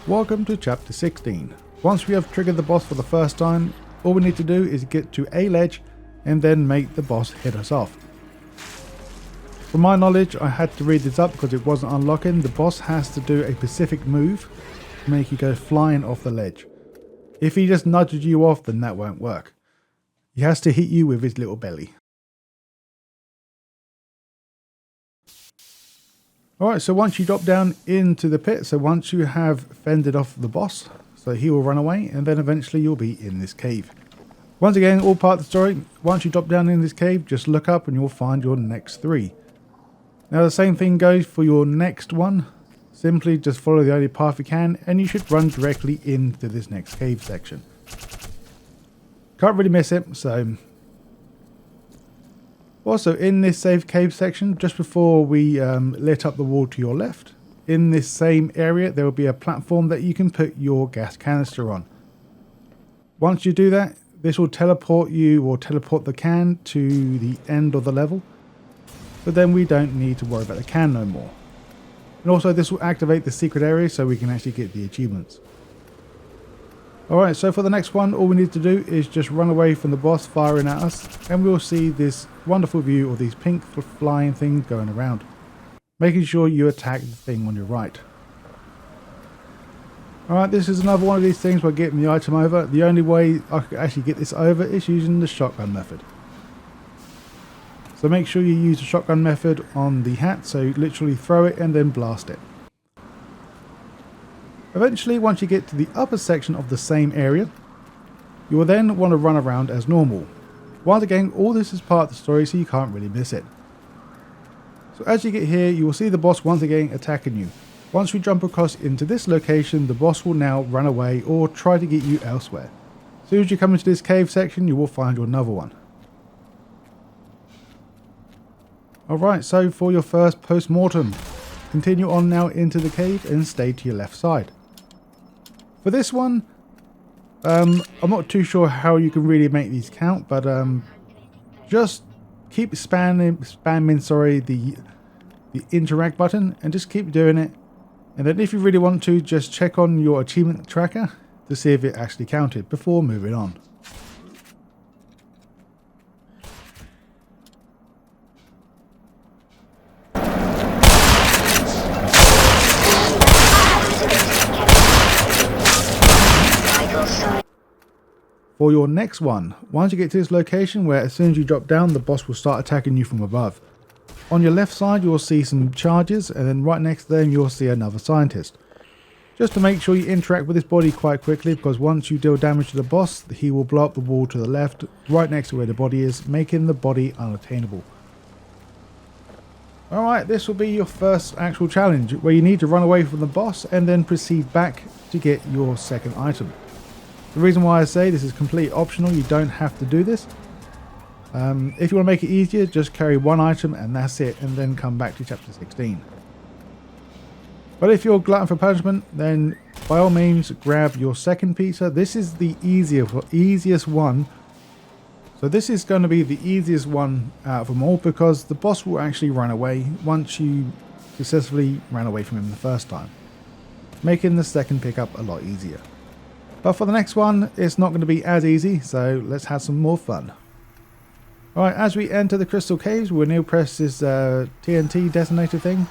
Welcome to chapter 16. Once we have triggered the boss for the first time, all we need to do is get to a ledge and then make the boss hit us off. From my knowledge, I had to read this up because it wasn't unlocking. The boss has to do a specific move to make you go flying off the ledge. If he just nudges you off, then that won't work. He has to hit you with his little belly. Alright, so once you drop down into the pit, so once you have fended off the boss, so he will run away, and then eventually you'll be in this cave. Once again, all part of the story, once you drop down in this cave, just look up and you'll find your next 3. Now the same thing goes for your next one. Simply just follow the only path you can, and you should run directly into this next cave section. Can't really miss it, so... Also, in this safe cave section, just before we lit up the wall to your left, in this same area, there will be a platform that you can put your gas canister on. Once you do that, this will teleport you or teleport the can to the end of the level. But then we don't need to worry about the can no more. And also, this will activate the secret area so we can actually get the achievements. Alright, so for the next one, all we need to do is just run away from the boss firing at us, and we'll see this wonderful view of these pink flying things going around. Making sure you attack the thing on your right. Alright, this is another one of these things where getting the item over. The only way I can actually get this over is using the shotgun method. So make sure you use the shotgun method on the hat, so literally throw it and then blast it. Eventually, once you get to the upper section of the same area, you will then want to run around as normal. Once again, all this is part of the story, so you can't really miss it. So as you get here, you will see the boss once again attacking you. Once we jump across into this location, the boss will now run away or try to get you elsewhere. As soon as you come into this cave section, you will find another one. Alright, so for your first post-mortem, continue on now into the cave and stay to your left side. For this one, I'm not too sure how you can really make these count, but just keep spamming the interact button and just keep doing it. And then if you really want to, just check on your achievement tracker to see if it actually counted before moving on. For your next one, once you get to this location where as soon as you drop down, the boss will start attacking you from above. On your left side, you'll see some charges, and then right next to them, you'll see another scientist. Just to make sure you interact with his body quite quickly, because once you deal damage to the boss, he will blow up the wall to the left, right next to where the body is, making the body unattainable. Alright, this will be your first actual challenge, where you need to run away from the boss and then proceed back to get your second item. The reason why I say this is completely optional, you don't have to do this. If you want to make it easier, just carry one item and that's it, and then come back to chapter 16. But if you're glutton for punishment, then by all means grab your second pizza. This is the easiest one. So this is going to be the easiest one out of them all, because the boss will actually run away once you successfully ran away from him the first time, making the second pickup a lot easier. But for the next one, it's not going to be as easy, so let's have some more fun. Alright, as we enter the crystal caves, we'll now press this TNT detonator thing.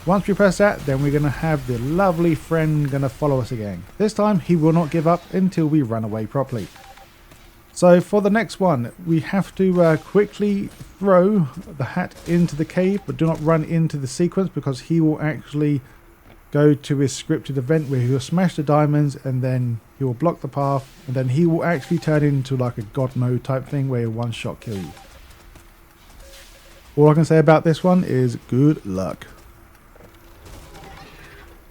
Once we press that, then we're going to have the lovely friend going to follow us again. This time, he will not give up until we run away properly. So for the next one, we have to quickly throw the hat into the cave, but do not run into the sequence, because he will actually go to his scripted event where he'll smash the diamonds and then he will block the path, and then he will actually turn into like a god mode type thing where he'll one shot kill you. All I can say about this one is good luck.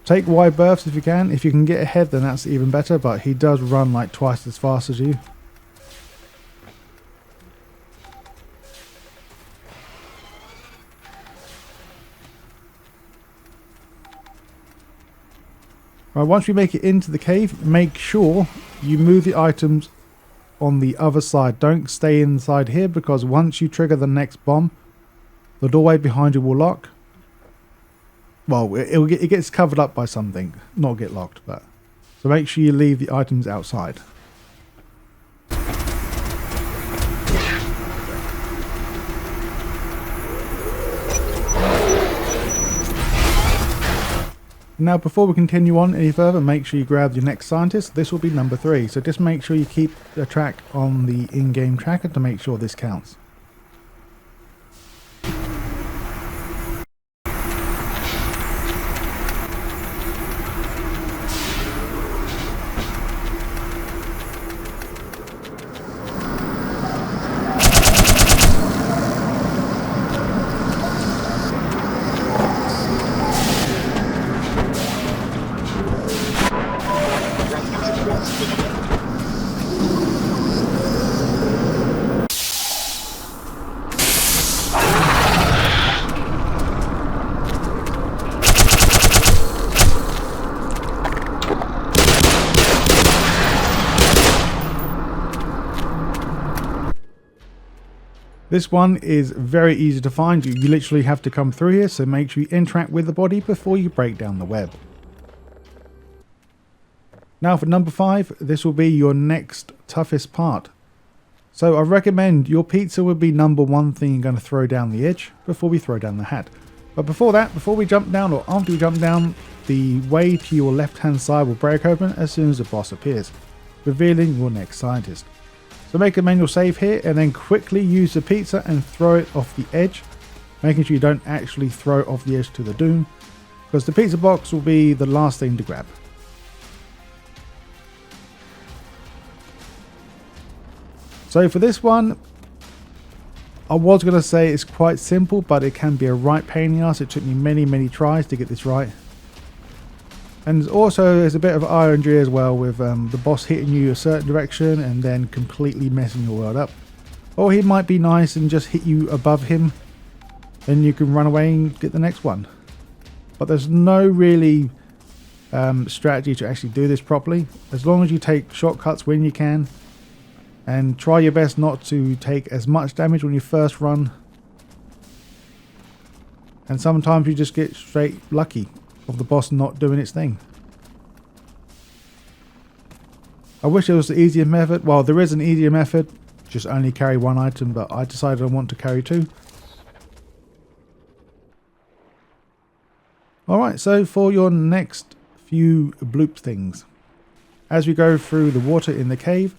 Take wide berths if you can. If you can get ahead, then that's even better, but he does run like twice as fast as you. Right, once we make it into the cave, make sure you move the items on the other side. Don't stay inside here, because once you trigger the next bomb, the doorway behind you will lock. well, it gets covered up by something, not get locked, but so make sure you leave the items outside. Now, before we continue on any further, make sure you grab your next scientist. This will be number 3, so just make sure you keep a track on the in-game tracker to make sure this counts. This one is very easy to find. You literally have to come through here, so make sure you interact with the body before you break down the web. Now for number 5, this will be your next toughest part. So I recommend your pizza would be number 1 thing you're going to throw down the edge before we throw down the hat. But before that, before we jump down or after we jump down, the way to your left hand side will break open as soon as the boss appears, revealing your next scientist. So make a manual save here and then quickly use the pizza and throw it off the edge, making sure you don't actually throw it off the edge to the doom, because the pizza box will be the last thing to grab. So for this one, I was going to say it's quite simple, but it can be a right pain in the ass. It took me many tries to get this right. And also there's a bit of RNG as well with the boss hitting you a certain direction and then completely messing your world up. Or he might be nice and just hit you above him, then you can run away and get the next one. But there's no really strategy to actually do this properly. As long as you take shortcuts when you can and try your best not to take as much damage when you first run. And sometimes you just get straight lucky of the boss not doing its thing. I wish there was the easier method. Well, there is an easier method, just only carry 1 item, but I decided I want to carry 2. Alright, so for your next few bloop things, as we go through the water in the cave,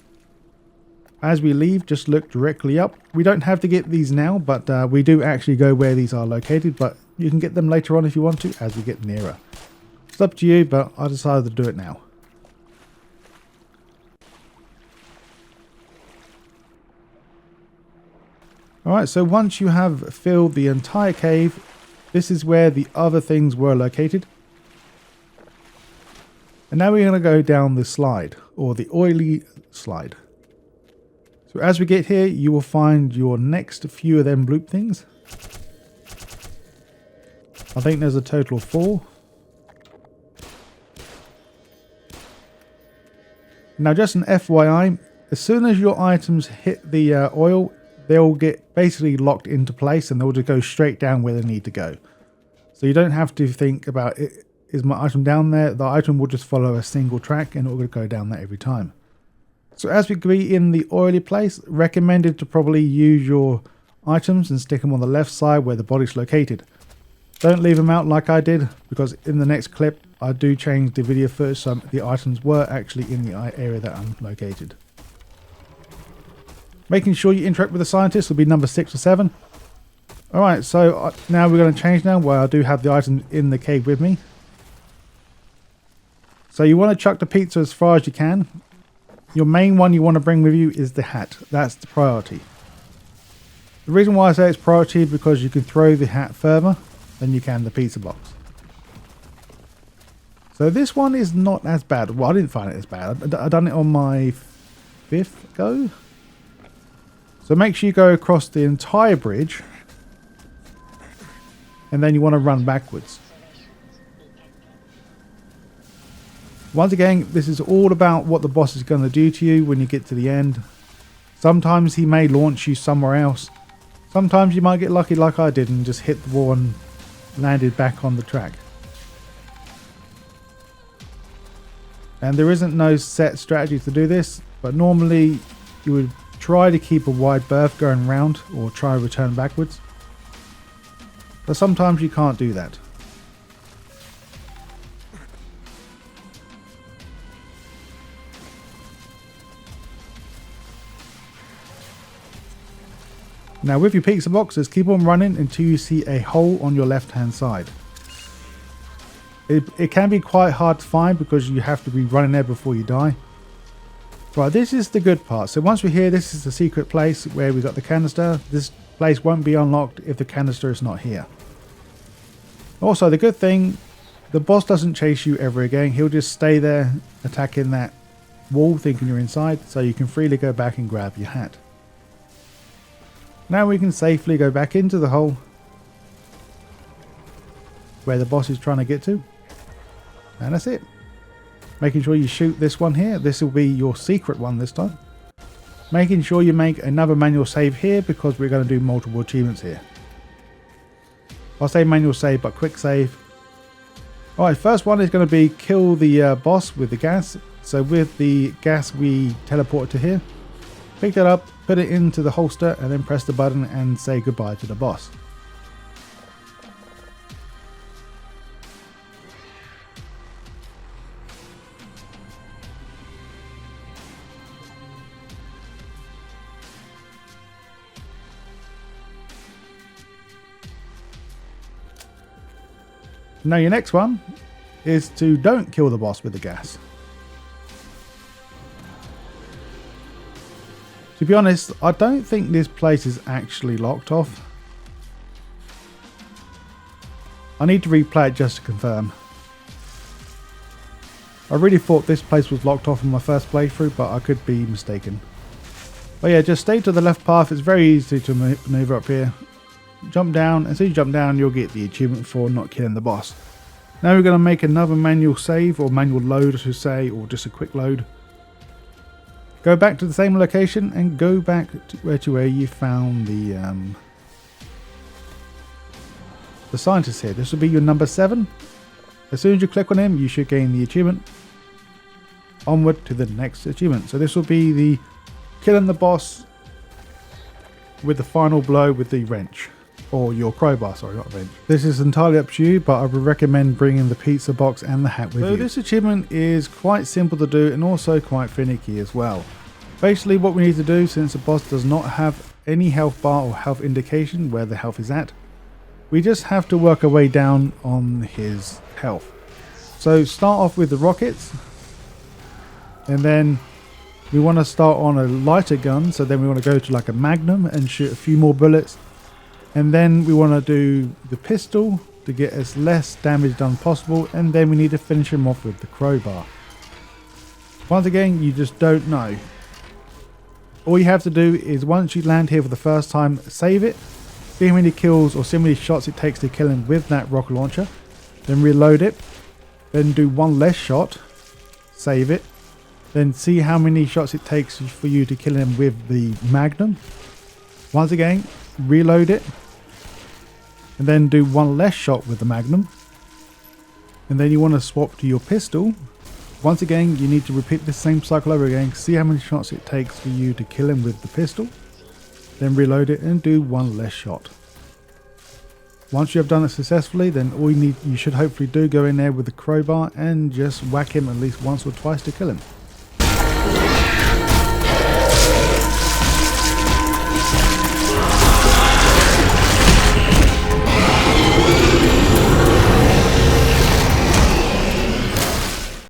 as we leave, just look directly up. We don't have to get these now, but we do actually go where these are located, but you can get them later on if you want to as we get nearer. It's up to you, but I decided to do it now. Alright, so once you have filled the entire cave, this is where the other things were located. And now we're going to go down the slide, or the oily slide. So as we get here, you will find your next few of them bloop things. I think there's a total of 4. Now just an FYI, as soon as your items hit the oil, they'll get basically locked into place and they'll just go straight down where they need to go. So you don't have to think about, is my item down there? The item will just follow a single track and it will go down there every time. So as we be in the oily place, recommended to probably use your items and stick them on the left side where the body's located. Don't leave them out like I did, because in the next clip I do change the video footage so the items were actually in the area that I'm located. Making sure you interact with the scientist will be number 6 or 7. Alright, so now we're going to change now where I do have the items in the cave with me. So you want to chuck the pizza as far as you can. Your main one you want to bring with you is the hat. That's the priority. The reason why I say it's priority is because you can throw the hat further than you can the pizza box. So this one is not as bad. Well, I didn't find it as bad. I done it on my 5th go. So make sure you go across the entire bridge. And then you want to run backwards. Once again, this is all about what the boss is going to do to you when you get to the end. Sometimes he may launch you somewhere else. Sometimes you might get lucky like I did and just hit the wall and landed back on the track. And there isn't no set strategy to do this, but normally you would try to keep a wide berth going round or try to return backwards. But sometimes you can't do that. Now with your pizza boxes, keep on running until you see a hole on your left hand side. It can be quite hard to find because you have to be running there before you die. Right, this is the good part. So once we're here, this is the secret place where we got the canister. This place won't be unlocked if the canister is not here. Also, the good thing, the boss doesn't chase you ever again. He'll just stay there attacking that wall thinking you're inside, so you can freely go back and grab your hat. Now we can safely go back into the hole where the boss is trying to get to. And that's it. Making sure you shoot this one here. This will be your secret one this time. Making sure you make another manual save here because we're going to do multiple achievements here. I'll say manual save, but quick save. Alright, first one is going to be kill the boss with the gas. So with the gas we teleport to here. Pick that up, put it into the holster, and then press the button and say goodbye to the boss. Now your next one is to don't kill the boss with the gas. To be honest, I don't think this place is actually locked off. I need to replay it just to confirm. I really thought this place was locked off in my first playthrough, but I could be mistaken. But yeah, just stay to the left path. It's very easy to maneuver up here. Jump down. As soon as you jump down, you'll get the achievement for not killing the boss. Now we're going to make another manual save, or manual load I should say, or just a quick load. Go back to the same location and go back to where you found the scientist here. This will be your number 7. As soon as you click on him, you should gain the achievement. Onward to the next achievement. So this will be the killing the boss with the final blow with the wrench. Or your crowbar, sorry, not wrench. This is entirely up to you, but I would recommend bringing the pizza box and the hat with you. So this achievement is quite simple to do and also quite finicky as well. Basically what we need to do, since the boss does not have any health bar or health indication where the health is at, we just have to work our way down on his health. So start off with the rockets, and then we want to start on a lighter gun, so then we want to go to like a magnum and shoot a few more bullets. And then we want to do the pistol to get as less damage done possible, and then we need to finish him off with the crowbar. Once again, you just don't know. All you have to do is once you land here for the first time, save it, see how many kills or see how many shots it takes to kill him with that rocket launcher, then reload it, then do one less shot, save it, then see how many shots it takes for you to kill him with the magnum. Once again, reload it, and then do one less shot with the magnum, and then you want to swap to your pistol. Once again, you need to repeat the same cycle over again, see how many shots it takes for you to kill him with the pistol, then reload it and do one less shot. Once you have done it successfully, then all you should hopefully do, go in there with the crowbar and just whack him at least once or twice to kill him.